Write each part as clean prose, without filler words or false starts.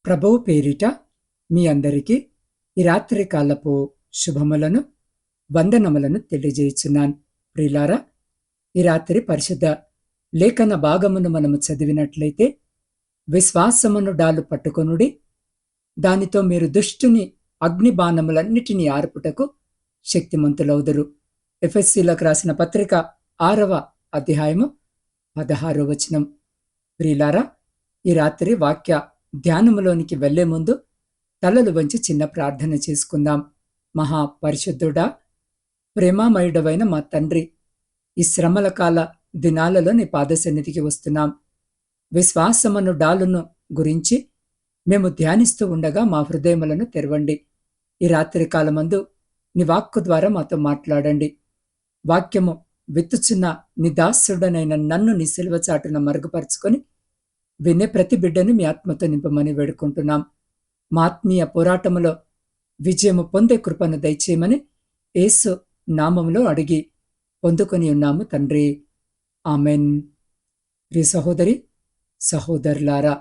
ప్రభువు పేరిట మీ అందరికీ ఈ రాత్రి కాలపు శుభములను వందనములను తెలియజేయుచున్నాను. ప్రియులారా, ఈ రాత్రి పరిశుద్ధ లేఖన భాగమును మనము చదివినట్లయితే, విశ్వాసమును డాలు పట్టుకొనుడి, దానితో మీరు దుష్టుని అగ్ని బాణములన్నిటినీ ఆర్పుటకు శక్తిమంతులవుదురు. ఎఫెసీలకు రాసిన పత్రిక 6వ అధ్యాయము 16వ వచనం. ప్రియులారా, ఈ రాత్రి వాక్య ధ్యానములోనికి వెళ్లే ముందు తలలు వంచి చిన్న ప్రార్థన చేసుకుందాం. మహాపరిశుద్ధుడా, ప్రేమామయుడవైన మా తండ్రి, ఈ శ్రమల కాల దినాలలో నీ పాదసన్నిధికి వస్తున్నాం. విశ్వాసమును డాలును గురించి మేము ధ్యానిస్తూ ఉండగా మా హృదయములను తెరవండి. ఈ రాత్రి కాలమందు నీ వాక్కు ద్వారా మాతో మాట్లాడండి. వాక్యము విత్తుచున్న నీ దాసుడనైన నన్ను నీ సిలువ చాటున మరుగుపరుచుకొని వినే ప్రతి బిడ్డను మీ ఆత్మతో నింపమని వేడుకుంటున్నాం. మా ఆత్మీయ పోరాటములో విజయము పొందే కృపను దయచేయమని యేసు నామములో అడిగి పొందుకొని ఉన్నాము తండ్రి, ఆమెన్. ప్రియ సహోదరి సహోదరులారా,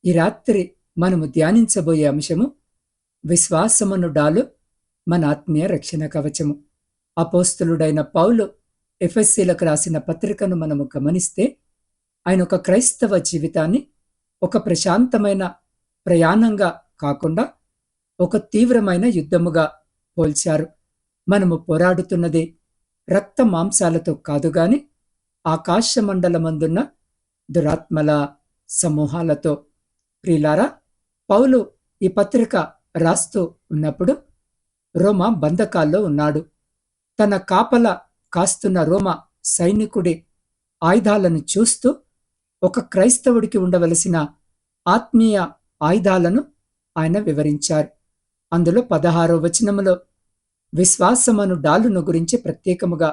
ఈ రాత్రి మనము ధ్యానించబోయే అంశము విశ్వాసమును డాలు మన ఆత్మీయ రక్షణ కవచము. అపోస్తలుడైన పౌలు ఎఫెసీలకు రాసిన పత్రికను మనము గమనిస్తే, ఆయన ఒక క్రైస్తవ జీవితాన్ని ఒక ప్రశాంతమైన ప్రయాణంగా కాకుండా ఒక తీవ్రమైన యుద్ధముగా పోల్చారు. మనము పోరాడుతున్నది రక్త మాంసాలతో కాదు గాని ఆకాశమండలమందున్న దురాత్మల సమూహాలతో. ప్రియులారా, పౌలు ఈ పత్రిక రాస్తూ ఉన్నప్పుడు రోమా బంధకాల్లో ఉన్నాడు. తన కాపల కాస్తున్న రోమా సైనికుడి ఆయుధాలను చూస్తూ ఒక క్రైస్తవుడికి ఉండవలసిన ఆత్మీయ ఆయుధాలను ఆయన వివరించారు. అందులో 16వ వచనములో విశ్వాసమను డాలును గురించి ప్రత్యేకముగా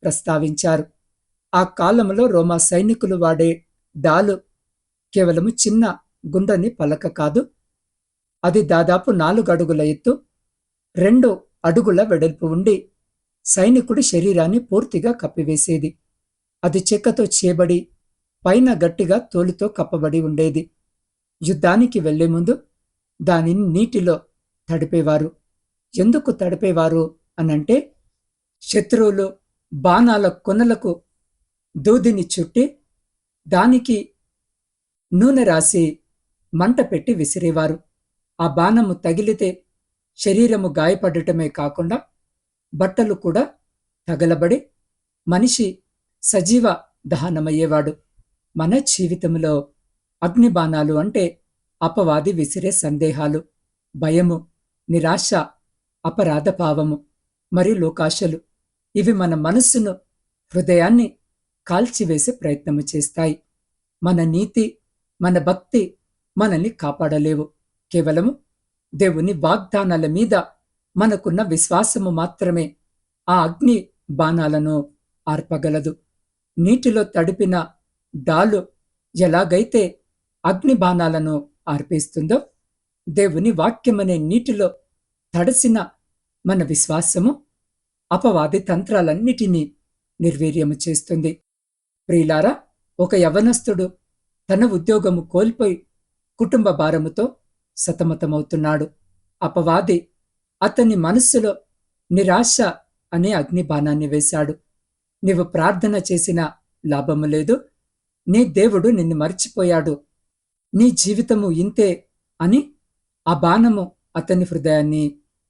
ప్రస్తావించారు. ఆ కాలంలో రోమా సైనికులు వాడే డాలు కేవలము చిన్న గుండ్రని పలక కాదు. అది దాదాపు 4 అడుగుల ఎత్తు, 2 అడుగుల వెడల్పు ఉండి సైనికుడి శరీరాన్ని పూర్తిగా కప్పివేసేది. అది చెక్కతో చేయబడి పైన గట్టిగా తోలుతో కప్పబడి ఉండేది. యుద్ధానికి వెళ్లే ముందు దానిని నీటిలో తడిపేవారు. ఎందుకు తడిపేవారు అనంటే, శత్రువులు బాణాల కొనలకు దూదిని చుట్టి దానికి నూనె రాసి మంట పెట్టి విసిరేవారు. ఆ బాణము తగిలితే శరీరము గాయపడటమే కాకుండా బట్టలు కూడా తగలబడి మనిషి సజీవ దహనమయ్యేవాడు. మన జీవితంలో అగ్నిబాణాలు అంటే అపవాది విసిరే సందేహాలు, భయము, నిరాశ, అపరాధ భావము మరియు లోకాశలు. ఇవి మన మనస్సును, హృదయాన్ని కాల్చివేసే ప్రయత్నము చేస్తాయి. మన నీతి, మన భక్తి మనల్ని కాపాడలేవు. కేవలము దేవుని వాగ్దానాల మీద మనకున్న విశ్వాసము మాత్రమే ఆ అగ్ని బాణాలను ఆర్పగలదు. నీటిలో తడిపిన డాలు ఎలాగైతే అగ్ని బాణాలను ఆర్పేస్తుందో, దేవుని వాక్యమనే నీటిలో తడిసిన మన విశ్వాసము అపవాది తంత్రాలన్నిటినీ నిర్వీర్యము చేస్తుంది. ప్రియులారా, ఒక యవనస్తుడు తన ఉద్యోగము కోల్పోయి కుటుంబ భారముతో సతమతమవుతున్నాడు. అపవాది అతని మనస్సులో నిరాశ అనే అగ్ని బాణాన్ని వేశాడు. నీవు ప్రార్థన చేసిన లాభము లేదు, నీ దేవుడు నిన్ను మర్చిపోయాడు, నీ జీవితము ఇంతే అని ఆ బాణము అతని హృదయాన్ని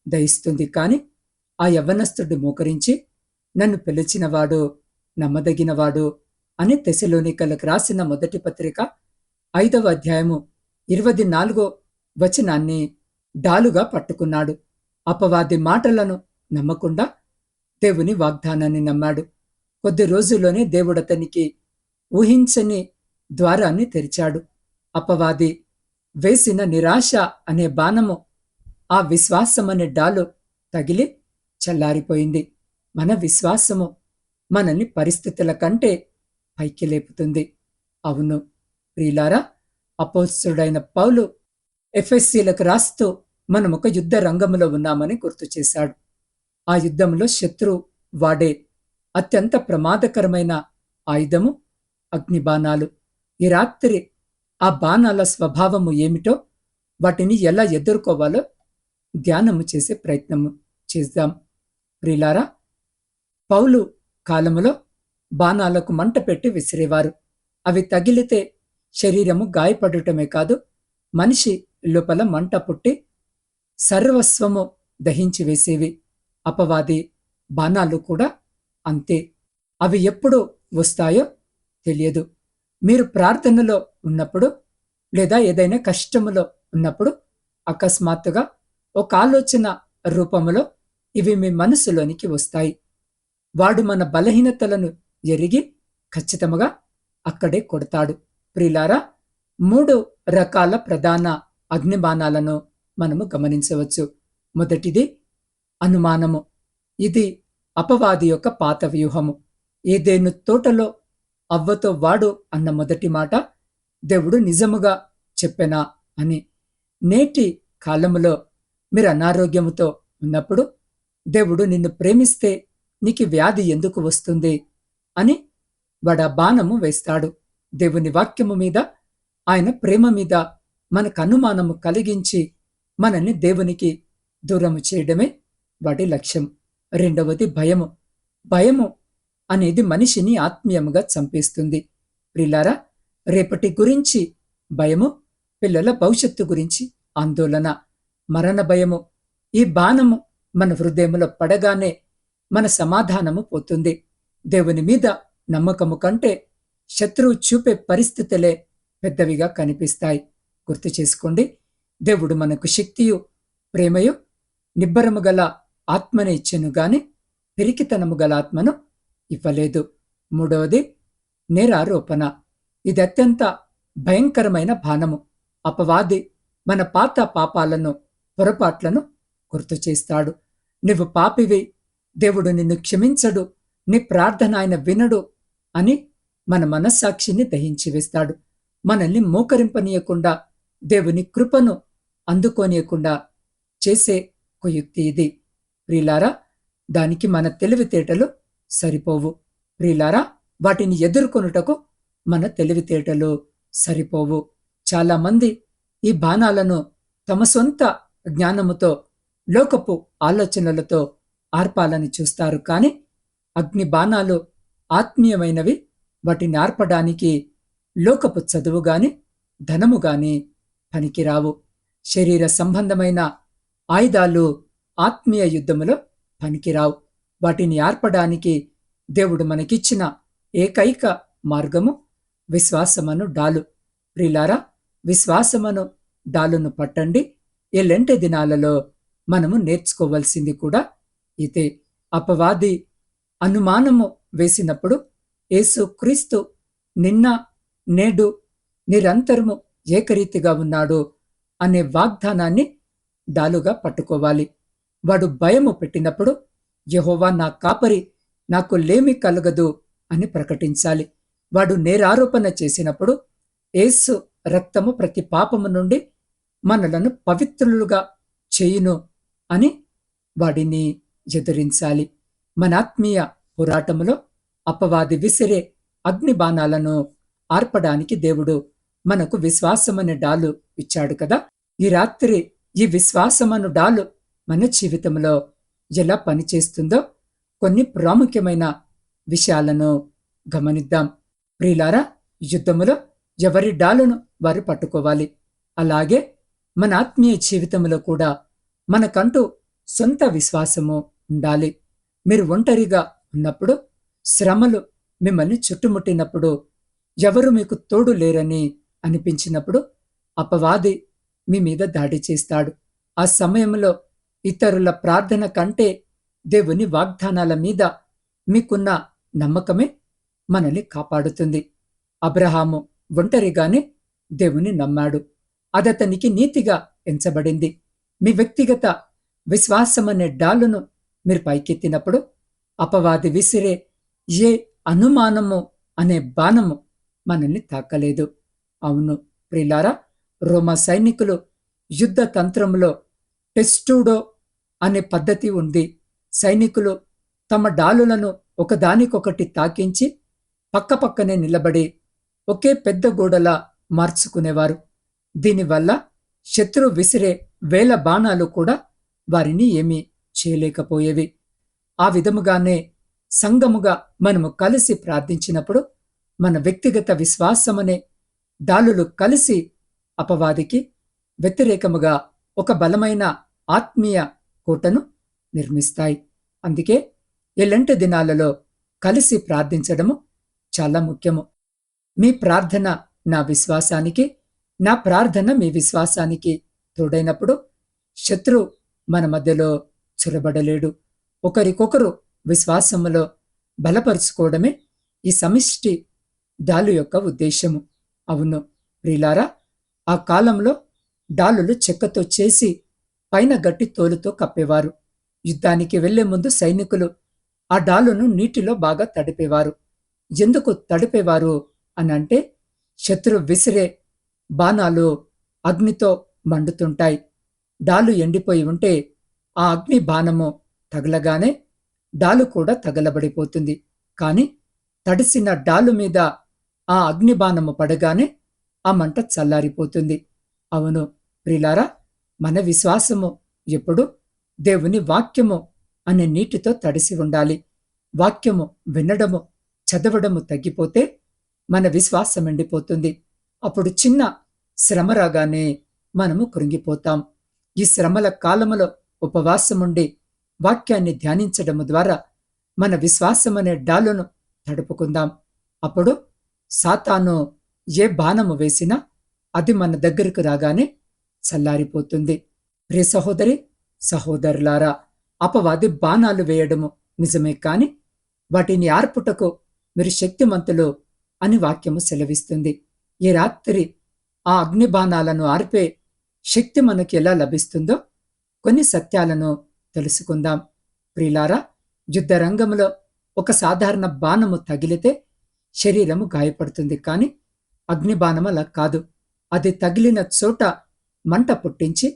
దహిస్తుంది. కాని ఆ యవ్వనస్తుడు మోకరించి, నన్ను పిలిచినవాడు నమ్మదగినవాడు అని తెస్సలోనికలకు రాసిన మొదటి పత్రిక 5వ అధ్యాయము 24వ వచనాన్ని డాలుగా పట్టుకున్నాడు. అపవాది మాటలను నమ్మకుండా దేవుని వాగ్దానాన్ని నమ్మాడు. కొద్ది రోజుల్లోనే దేవుడు అతనికి ఊహించని ద్వారాన్ని తెరిచాడు. అపవాది వేసిన నిరాశ అనే బాణము ఆ విశ్వాసమనే డాలు తగిలి చల్లారిపోయింది. మన విశ్వాసము మనల్ని పరిస్థితుల కంటే పైకి లేపుతుంది. అవును ప్రియులారా, అపోస్తలుడైన పౌలు ఎఫెసీలకు రాస్తూ మనం ఒక యుద్ధ రంగంలో ఉన్నామని గుర్తు చేశాడు. ఆ యుద్ధంలో శత్రువు వాడే అత్యంత ప్రమాదకరమైన ఆయుధము అగ్నిబాణాలు. ఈ రాత్రి ఆ బాణాల స్వభావము ఏమిటో వాటిని ఎలా ఎదుర్కోవాలో ధ్యానము చేసే ప్రయత్నము చేద్దాం. ప్రియులారా, పౌలు కాలములో బాణాలకు మంట పెట్టి విసిరేవారు. అవి తగిలితే శరీరము గాయపడటమే కాదు, మనిషి లోపల మంట పుట్టి సర్వస్వము దహించి వేసేవి. అపవాది బాణాలు కూడా అంతే. అవి ఎప్పుడు వస్తాయో తెలియదు. మీరు ప్రార్థనలో ఉన్నప్పుడు లేదా ఏదైనా కష్టములో ఉన్నప్పుడు అకస్మాత్తుగా ఒక ఆలోచన రూపములో ఇవి మీ మనసులోనికి వస్తాయి. వాడు మన బలహీనతలను ఎరిగి ఖచ్చితముగా అక్కడే కొడతాడు. ప్రియులారా, 3 రకాల ప్రధాన అగ్నిబాణాలను మనము గమనించవచ్చు. మొదటిది అనుమానము. ఇది అపవాది యొక్క పాత వ్యూహము. ఏదేను తోటలో అవ్వతో వాడు అన్న మొదటి మాట దేవుడు నిజముగా చెప్పెనా అని. నేటి కాలములో మీరు అనారోగ్యముతో ఉన్నప్పుడు దేవుడు నిన్ను ప్రేమిస్తే నీకు వ్యాధి ఎందుకు వస్తుంది అని వాడు ఆ బాణము వేస్తాడు. దేవుని వాక్యము మీద, ఆయన ప్రేమ మీద మనకు అనుమానము కలిగించి మనల్ని దేవునికి దూరము చేయడమే వాడి లక్ష్యం. రెండవది భయము. భయము అనేది మనిషిని ఆత్మీయముగా చంపేస్తుంది. ప్రియులారా, రేపటి గురించి భయము, పిల్లల భవిష్యత్తు గురించి ఆందోళన, మరణ భయము. ఈ బాణము మన హృదయములో పడగానే మన సమాధానము పోతుంది. దేవుని మీద నమ్మకము కంటే శత్రువు చూపే పరిస్థితులే పెద్దవిగా కనిపిస్తాయి. గుర్తు చేసుకోండి, దేవుడు మనకు శక్తియు ప్రేమయు నిబ్బరము గల ఆత్మని ఇచ్చెను గాని పిరికితనము గల ఆత్మను ఇవ్వలేదు. మూడవది నేరారోపణ. ఇది అత్యంత భయంకరమైన బాణము. అపవాది మన పాత పాపాలను, పొరపాట్లను గుర్తు చేస్తాడు. నువ్వు పాపివి, దేవుడు నిన్ను క్షమించడు, నీ ప్రార్థన ఆయన వినడు అని మన మనస్సాక్షిని దహించి వేస్తాడు. మనల్ని మోకరింపనీయకుండా, దేవుని కృపను అందుకోనీయకుండా చేసే కుయుక్తి ఇది. ప్రియులారా, దానికి మన తెలివితేటలు సరిపోవు. ప్రియులారా, వాటిని ఎదుర్కొనుటకు మన తెలివితేటలు సరిపోవు. చాలామంది ఈ బాణాలను తమ సొంత జ్ఞానముతో, లోకపు ఆలోచనలతో ఆర్పాలని చూస్తారు. కానీ అగ్ని బాణాలు ఆత్మీయమైనవి. వాటిని ఆర్పడానికి లోకపు చదువు గాని, ధనము గాని పనికిరావు. శరీర సంబంధమైన ఆయుధాలు ఆత్మీయ యుద్ధములో పనికిరావు. వాటిని ఆర్పడానికి దేవుడు మనకిచ్చిన ఏకైక మార్గము విశ్వాసమను డాలు. ప్రియులారా, విశ్వాసమను డాలును పట్టండి. ఎల్లెంటి దినాలలో మనము నేర్చుకోవలసింది కూడా ఇదే. అపవాది అనుమానము వేసినప్పుడు యేసు క్రీస్తు నిన్న, నేడు, నిరంతరము ఏకరీతిగా ఉన్నాడు అనే వాగ్దానాన్ని డాలుగా పట్టుకోవాలి. వాడు భయము పెట్టినప్పుడు యెహోవా నా కాపరి, నాకు లేమి కలగదు అని ప్రకటించాలి. వాడు నేరారోపణ చేసినప్పుడు యేసు రక్తము ప్రతి పాపము నుండి మనలను పవిత్రులుగా చేయును అని వాడిని ఎదురించాలి. మన ఆత్మీయ పోరాటములో అపవాది విసిరే అగ్నిబాణాలను ఆర్పడానికి దేవుడు మనకు విశ్వాసమనే డాలు ఇచ్చాడు కదా. ఈ రాత్రి ఈ విశ్వాసమను డాలు మన జీవితంలో ఎలా పనిచేస్తుందో కొన్ని ప్రాముఖ్యమైన విషయాలను గమనిద్దాం. ప్రియులారా, యుద్ధములో ఎవరి డాలును వారు పట్టుకోవాలి. అలాగే మన ఆత్మీయ జీవితంలో కూడా మనకంటూ సొంత విశ్వాసము ఉండాలి. మీరు ఒంటరిగా ఉన్నప్పుడు, శ్రమలు మిమ్మల్ని చుట్టుముట్టినప్పుడు, ఎవరు మీకు తోడు లేరని అనిపించినప్పుడు అపవాది మీ మీద దాడి చేస్తాడు. ఆ సమయంలో ఇతరుల ప్రార్థన కంటే దేవుని వాగ్దానాల మీద మీకున్న నమ్మకమే మనల్ని కాపాడుతుంది. అబ్రహాము ఒంటరిగానే దేవుని నమ్మాడు. అదతనికి నీతిగా ఎంచబడింది. మీ వ్యక్తిగత విశ్వాసమనే డాలును మీరు పైకెత్తినప్పుడు అపవాది విసిరే ఏ అనుమానము అనే బాణము మనల్ని తాకలేదు. అవును ప్రియులారా, రోమా సైనికులు యుద్ధ తంత్రంలో టెస్టూడో అనే పద్ధతి ఉంది. సైనికులు తమ డాలులను ఒకదానికొకటి తాకించి పక్కపక్కనే నిలబడి ఒకే పెద్ద గోడలా మార్చుకునేవారు. దీనివల్ల శత్రు విసిరే వేల బాణాలు కూడా వారిని ఏమీ చేయలేకపోయేవి. ఆ విధముగానే సంఘముగా మనము కలిసి ప్రార్థించినప్పుడు మన వ్యక్తిగత విశ్వాసమనే డాలులు కలిసి అపవాదికి వ్యతిరేకముగా ఒక బలమైన ఆత్మీయ కోటను నిర్మిస్తాయి. అందుకే ఎలాంటి దినాలలో కలిసి ప్రార్థించడము చాలా ముఖ్యము. మీ ప్రార్థన నా విశ్వాసానికి, నా ప్రార్థన మీ విశ్వాసానికి తోడైనప్పుడు శత్రు మన మధ్యలో చొరబడలేడు. ఒకరికొకరు విశ్వాసములో బలపరుచుకోవడమే ఈ సమిష్టి డాలు యొక్క ఉద్దేశము. అవును ప్రియులారా, ఆ కాలంలో డాలులు చెక్కతో చేసి పైన గట్టి తోలుతో కప్పేవారు. యుద్ధానికి వెళ్లే ముందు సైనికులు ఆ డాలును నీటిలో బాగా తడిపేవారు. ఎందుకు తడిపేవారు అనంటే, శత్రు విసిరే బాణాలు అగ్నితో మండుతుంటాయి. డాలు ఎండిపోయి ఉంటే ఆ అగ్ని బాణము తగలగానే డాలు కూడా తగలబడిపోతుంది. కాని తడిసిన డాలు మీద ఆ అగ్ని బాణము పడగానే ఆ మంట చల్లారిపోతుంది. అవును ప్రియులారా, మన విశ్వాసము ఎప్పుడు దేవుని వాక్యము అనే నీటితో తడిసి ఉండాలి. వాక్యము వినడము, చదవడము తగ్గిపోతే మన విశ్వాసం ఎండిపోతుంది. అప్పుడు చిన్న శ్రమ రాగానే మనము కృంగిపోతాం. ఈ శ్రమల కాలములో ఉపవాసముండి వాక్యాన్ని ధ్యానించడము ద్వారా మన విశ్వాసమనే డాలును తడుపుకుందాం. అప్పుడు సాతాను ఏ బాణము వేసినా అది మన దగ్గరకు రాగానే చల్లారిపోతుంది. ప్రియ సహోదరి సహోదరులారా, అపవాది బాణాలు వేయడము నిజమే, కాని వాటిని ఆర్పుటకు మీరు శక్తిమంతులు అని వాక్యము సెలవిస్తుంది. ఈ రాత్రి ఆ అగ్ని బాణాలను ఆర్పే శక్తి మనకు ఎలా లభిస్తుందో కొన్ని సత్యాలను తెలుసుకుందాం. ప్రియులారా, యుద్ధ రంగంలో ఒక సాధారణ బాణము తగిలితే శరీరము గాయపడుతుంది. కాని అగ్ని బాణం అలా కాదు. అది తగిలిన చోట మంట పుట్టించి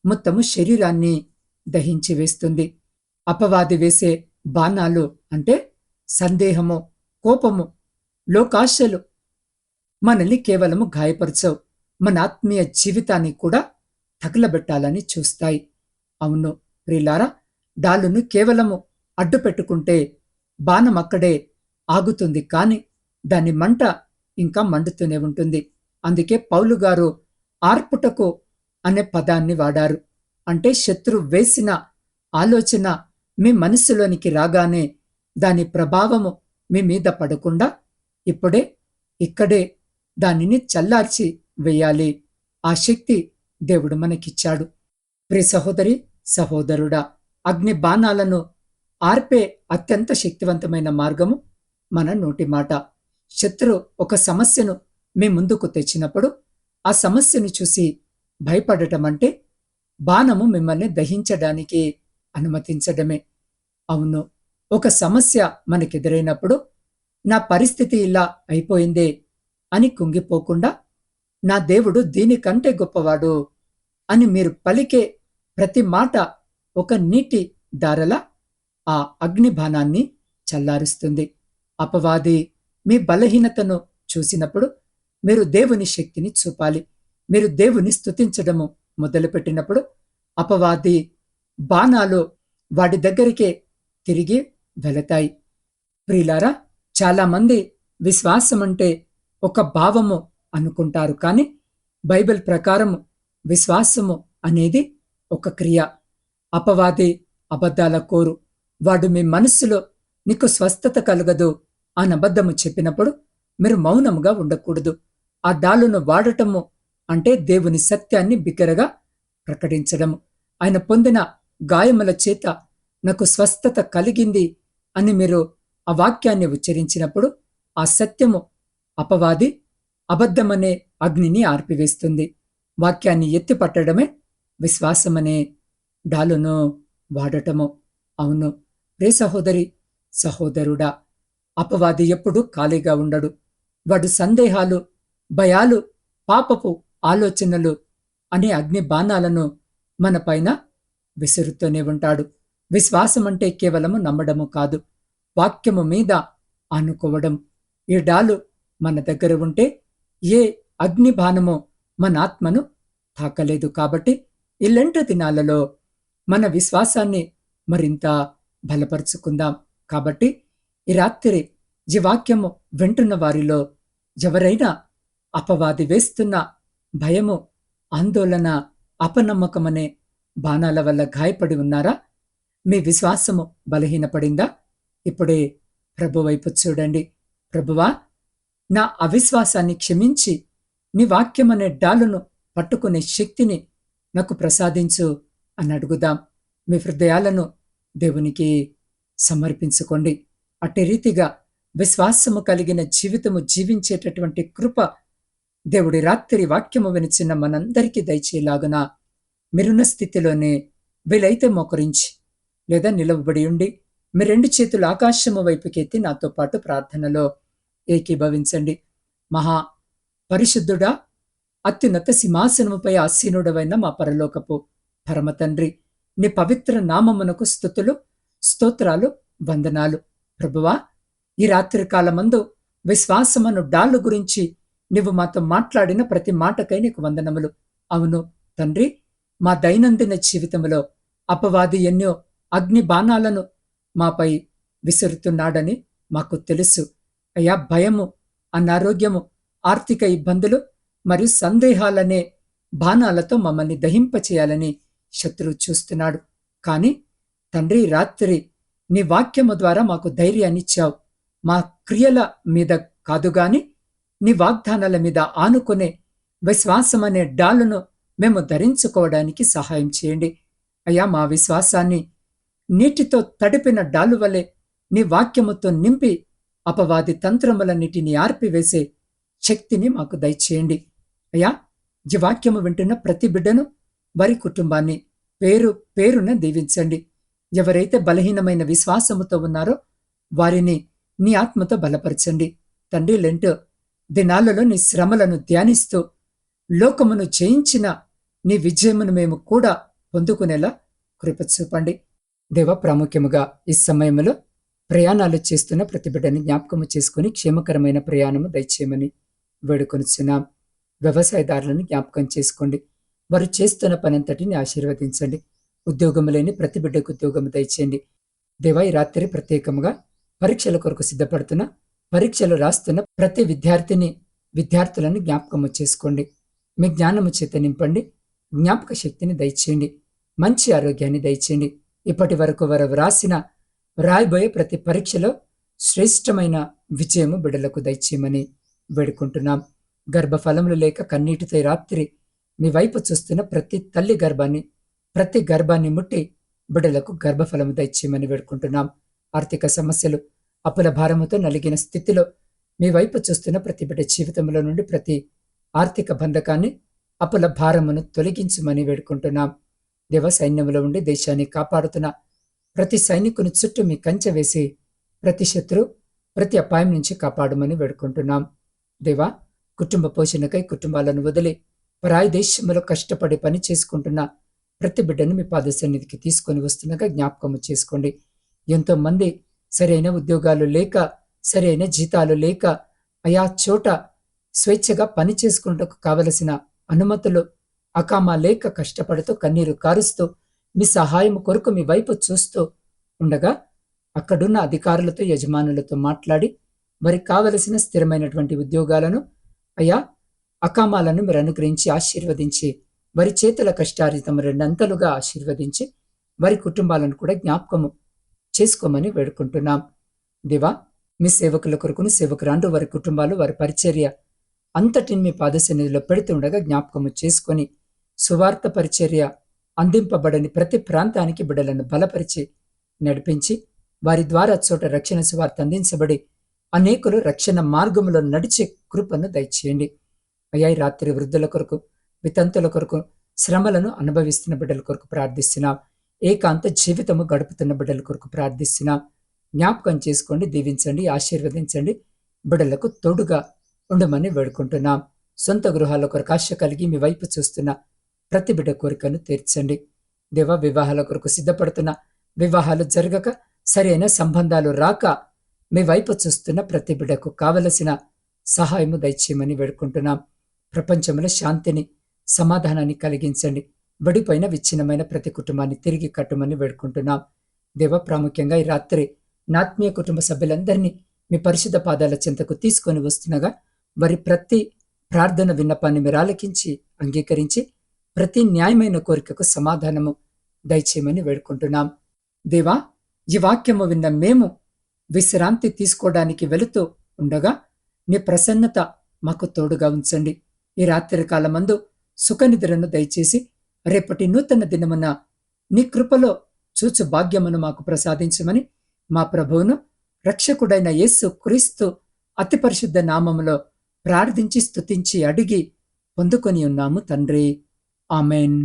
మొత్తము శరీరాన్ని దహించి వేస్తుంది. అపవాది వేసే బాణాలు అంటే సందేహము, కోపము, లోకాశలు మనల్ని కేవలము గాయపరచవు, మన ఆత్మీయ జీవితాన్ని కూడా తగలబెట్టాలని చూస్తాయి. అవును ప్రియులారా, డాలును కేవలము అడ్డు పెట్టుకుంటే బాణం అక్కడే ఆగుతుంది, కాని దాని మంట ఇంకా మండుతూనే ఉంటుంది. అందుకే పౌలు గారు ఆర్పుటకు అనే పదాన్ని వాడారు. అంటే శత్రు వేసిన ఆలోచన మీ మనసులోనికి రాగానే దాని ప్రభావము మీ మీద పడకుండా ఇప్పుడే ఇక్కడే దానిని చల్లార్చి వేయాలి. ఆ శక్తి దేవుడు మనకిచ్చాడు. ప్రియ సహోదరి సహోదరుడా, అగ్ని బాణాలను ఆర్పే అత్యంత శక్తివంతమైన మార్గము మన నోటి మాట. శత్రు ఒక సమస్యను మీ ముందుకు తెచ్చినప్పుడు ఆ సమస్యను చూసి భయపడటం అంటే బాణము మిమ్మల్ని దహించడానికి అనుమతించడమే. అవును, ఒక సమస్య మనకెదురైనప్పుడు నా పరిస్థితి ఇలా అయిపోయిందే అని కుంగిపోకుండా నా దేవుడు దీనికంటే గొప్పవాడు అని మీరు పలికే ప్రతి మాట ఒక నీటి దారలా ఆ అగ్నిబాణాన్ని చల్లారుస్తుంది. అపవాది మీ బలహీనతను చూసినప్పుడు మీరు దేవుని శక్తిని చూపాలి. మీరు దేవుని స్తుతించడము మొదలుపెట్టినప్పుడు అపవాది బాణాలు వాడి దగ్గరికే తిరిగి వెళతాయి. ప్రియులారా, చాలామంది విశ్వాసమంటే ఒక భావము అనుకుంటారు, కాని బైబిల్ ప్రకారము విశ్వాసము అనేది ఒక క్రియ. అపవాది అబద్ధాల కోరు. వాడు మీ మనస్సులో నీకు స్వస్థత కలగదు అని అబద్ధము చెప్పినప్పుడు మీరు మౌనముగా ఉండకూడదు. ఆ డాలును వాడటము అంటే దేవుని సత్యాన్ని బిగ్గరగా ప్రకటించడము. ఆయన పొందిన గాయముల చేత నాకు స్వస్థత కలిగింది అని మీరు ఆ వాక్యాన్ని ఉచ్చరించినప్పుడు ఆ సత్యము అపవాది అబద్ధమనే అగ్నిని ఆర్పివేస్తుంది. వాక్యాన్ని ఎత్తిపట్టడమే విశ్వాసమనే డాలును వాడటము. అవును ప్రియ సహోదరి సహోదరుడా, అపవాది ఎప్పుడూ ఖాళీగా ఉండడు. వాడు సందేహాలు, భయాలు, పాపపు ఆలోచనలు అనే అగ్ని బాణాలను మన పైన విసురుతూనే ఉంటాడు. విశ్వాసం అంటే కేవలము నమ్మడము కాదు, వాక్యము మీద ఆనుకోవడం. ఈ డాలు మన దగ్గర ఉంటే ఏ అగ్ని బాణము మన ఆత్మను తాకలేదు. కాబట్టి ఈ లెంట్ దినాలలో మన విశ్వాసాన్ని మరింత బలపరుచుకుందాం. కాబట్టి ఈ రాత్రి ఈ వాక్యము వింటున్న వారిలో ఎవరైనా అపవాది వేస్తున్న భయము, ఆందోళన, అపనమ్మకమనే బాణాల వల్ల గాయపడి ఉన్నారా? మీ విశ్వాసము బలహీనపడిందా? ఇప్పుడే ప్రభు వైపు చూడండి. ప్రభువా, నా అవిశ్వాసాన్ని క్షమించి నీ వాక్యమనే డాలును పట్టుకునే శక్తిని నాకు ప్రసాదించు అని అడుగుదాం. మీ హృదయాలను దేవునికి సమర్పించుకోండి. అట్టి రీతిగా విశ్వాసము కలిగిన జీవితము జీవించేటటువంటి కృప దేవుడి రాత్రి వాక్యము వినిచిన మనందరికీ దయచేలాగున మీరున్న స్థితిలోనే వీలైతే మోకరించి లేదా నిలవబడి ఉండి మీ 2 చేతులు ఆకాశము వైపుకెత్తి నాతో పాటు ప్రార్థనలో ఏకీభవించండి. మహా పరిశుద్ధుడా, అత్యున్నత సింహాసనముపై ఆసీనుడవైన మా పరలోకపు పరమ తండ్రి, నీ పవిత్ర నామమునకు స్తుతులు, స్తోత్రాలు, వందనాలు. ప్రభువా, ఈ రాత్రి కాలమందు విశ్వాసమను డాలు గురించి నీవు మాతో మాట్లాడిన ప్రతి మాటకై నీకు వందనములు. అవును తండ్రి, మా దైనందిన జీవితంలో అపవాది ఎన్నో అగ్ని బాణాలను మాపై విసురుతున్నాడని మాకు తెలుసు. అయ్యా, భయము, అనారోగ్యము, ఆర్థిక ఇబ్బందులు మరియు సందేహాలనే బాణాలతో మమ్మల్ని దహింపచేయాలని శత్రువు చూస్తున్నాడు. కానీ తండ్రి, రాత్రి నీ వాక్యము ద్వారా మాకు ధైర్యాన్నిచ్చావు. మా క్రియల మీద కాదుగాని నీ వాగ్దానాల మీద ఆనుకునే విశ్వాసమనే డాలును మేము ధరించుకోవడానికి సహాయం చేయండి. అయ్యా, మా విశ్వాసాన్ని నీటితో తడిపిన డాలు వలె నీ వాక్యముతో నింపి అపవాది తంత్రములన్నిటిని ఆర్పివేసే శక్తిని మాకు దయచేయండి. అయ్యా, ఈ వాక్యము వింటున్న ప్రతి బిడ్డను, వారి కుటుంబాన్ని పేరు పేరున దీవించండి. ఎవరైతే బలహీనమైన విశ్వాసముతో ఉన్నారో వారిని నీ ఆత్మతో బలపరచండి. తండ్రి, లెంట్ దినాలలో నీ శ్రమలను ధ్యానిస్తూ లోకమును జయించిన నీ విజయమును మేము కూడా పొందుకునేలా కృప చూపండి. దేవ, ప్రాముఖ్యముగా ఈ సమయంలో ప్రయాణాలు చేస్తున్న ప్రతి బిడ్డని జ్ఞాపకము చేసుకుని క్షేమకరమైన ప్రయాణము దయచేయమని వేడుకొనిచున్నాం. వ్యవసాయదారులను జ్ఞాపకం చేసుకోండి. వారు చేస్తున్న పనంతటిని ఆశీర్వదించండి. ఉద్యోగము లేని ప్రతి బిడ్డకు ఉద్యోగము దయచేయండి. దేవా, ఈ రాత్రి ప్రత్యేకముగా పరీక్షల కొరకు సిద్ధపడుతున్న, పరీక్షలు రాస్తున్న ప్రతి విద్యార్థులను జ్ఞాపకము చేసుకోండి. మీ జ్ఞానము చేత నింపండి. జ్ఞాపక శక్తిని దయచేయండి. మంచి ఆరోగ్యాన్ని దయచేయండి. ఇప్పటి వరకు వారు రాయబోయే ప్రతి పరీక్షలో శ్రేష్టమైన విజయము బిడ్డలకు దయచేయమని వేడుకుంటున్నాం. గర్భఫలములు లేక కన్నీటితో రాత్రి మీ వైపు చూస్తున్న ప్రతి తల్లి గర్భాన్ని ముట్టి బిడ్డలకు గర్భఫలము దయచేయమని వేడుకుంటున్నాం. ఆర్థిక సమస్యలు, అప్పుల భారముతో నలిగిన స్థితిలో మీ వైపు చూస్తున్న ప్రతి బిడ్డ జీవితంలో నుండి ప్రతి ఆర్థిక బంధకాన్ని, అప్పుల భారమును తొలగించమని వేడుకుంటున్నాం. దేవ, సైన్యంలో ఉండి దేశాన్ని కాపాడుతున్న ప్రతి సైనికుని చుట్టూ మీ కంచె వేసి ప్రతి శత్రు, ప్రతి అపాయం నుంచి కాపాడమని వేడుకుంటున్నాం. దేవా, కుటుంబ పోషణకై కుటుంబాలను వదిలి పరాయి దేశంలో కష్టపడి పని చేసుకుంటున్న ప్రతి బిడ్డను మీ పాద సన్నిధికి తీసుకొని వస్తుండగా జ్ఞాపకము చేసుకోండి. ఎంతో మంది సరైన ఉద్యోగాలు లేక, సరైన జీతాలు లేక, ఆయా చోట స్వేచ్ఛగా పని చేసుకుంటకు కావలసిన అనుమతులు అకామా లేక కష్టపడుతూ కన్నీరు కారుస్తూ మీ సహాయం కొరకు మీ వైపు చూస్తూ ఉండగా అక్కడున్న అధికారులతో, యజమానులతో మాట్లాడి వారికి కావలసిన స్థిరమైనటువంటి ఉద్యోగాలను, అయా అకామాలను మీరు అనుగ్రహించి ఆశీర్వదించి వారి చేతుల కష్టార్జితం 2 అంతలుగా ఆశీర్వదించి వారి కుటుంబాలను కూడా జ్ఞాపకము చేసుకోమని వేడుకుంటున్నాం. దేవా, మీ సేవకుల కొరకును, సేవకురాండ్రు వారి కుటుంబాలు, వారి పరిచర్య అంతటిని మీ పాదసన్నిధిలో పెడుతుండగా జ్ఞాపకము చేసుకొని సువార్త పరిచర్య అందింపబడని ప్రతి ప్రాంతానికి బిడ్డలను బలపరిచి నడిపించి వారి ద్వారా చోట రక్షణ సువార్త అందించబడి అనేకులు రక్షణ మార్గంలో నడిచే కృపను దయచేయండి. అయ్యా, ఈ రాత్రి వృద్ధుల కొరకు, వితంతుల కొరకు, శ్రమలను అనుభవిస్తున్న బిడ్డల కొరకు ప్రార్థిస్తున్నాం. ఏకాంత జీవితము గడుపుతున్న బిడ్డల కొరకు ప్రార్థిస్తున్నాం. జ్ఞాపకం చేసుకోండి, దీవించండి, ఆశీర్వదించండి. బిడ్డలకు తోడుగా ఉండమని వేడుకుంటున్నాం. సొంత గృహాల కొరకు ఆశ కలిగి మీ వైపు చూస్తున్న ప్రతి బిడ్డ కోరికను తీర్చండి. దేవ, వివాహాల కొరకు సిద్ధపడుతున్న, వివాహాలు జరగక, సరైన సంబంధాలు రాక మీ వైపు చూస్తున్న ప్రతి బిడ్డకు కావలసిన సహాయము దయచేయమని వేడుకుంటున్నాం. ప్రపంచంలో శాంతిని, సమాధానాన్ని కలిగించండి. విడిపోయిన విచ్ఛిన్నమైన ప్రతి కుటుంబాన్ని తిరిగి కట్టుమని వేడుకుంటున్నాం. దేవ, ప్రాముఖ్యంగా ఈ రాత్రి నా ఆత్మీయ కుటుంబ సభ్యులందరినీ మీ పరిశుద్ధ పాదాల చెంతకు తీసుకొని వస్తుండగా వారి ప్రతి ప్రార్థన విన్నపాన్ని మీరు ఆలకించి అంగీకరించి ప్రతి న్యాయమైన కోరికకు సమాధానము దయచేయమని వేడుకుంటున్నాం. దేవా, ఈ వాక్యము విన్న మేము విశ్రాంతి తీసుకోవడానికి వెళుతూ ఉండగా నీ ప్రసన్నత మాకు తోడుగా ఉంచండి. ఈ రాత్రి కాలమందు సుఖనిద్రను దయచేసి రేపటి నూతన దినమున నీ కృపలో చూచు భాగ్యమును మాకు ప్రసాదించమని మా ప్రభువును రక్షకుడైన యేసు క్రీస్తు అతి పరిశుద్ధ నామములో ప్రార్థించి స్తుతించి అడిగి పొందుకొని ఉన్నాము తండ్రి. ఆమెన్.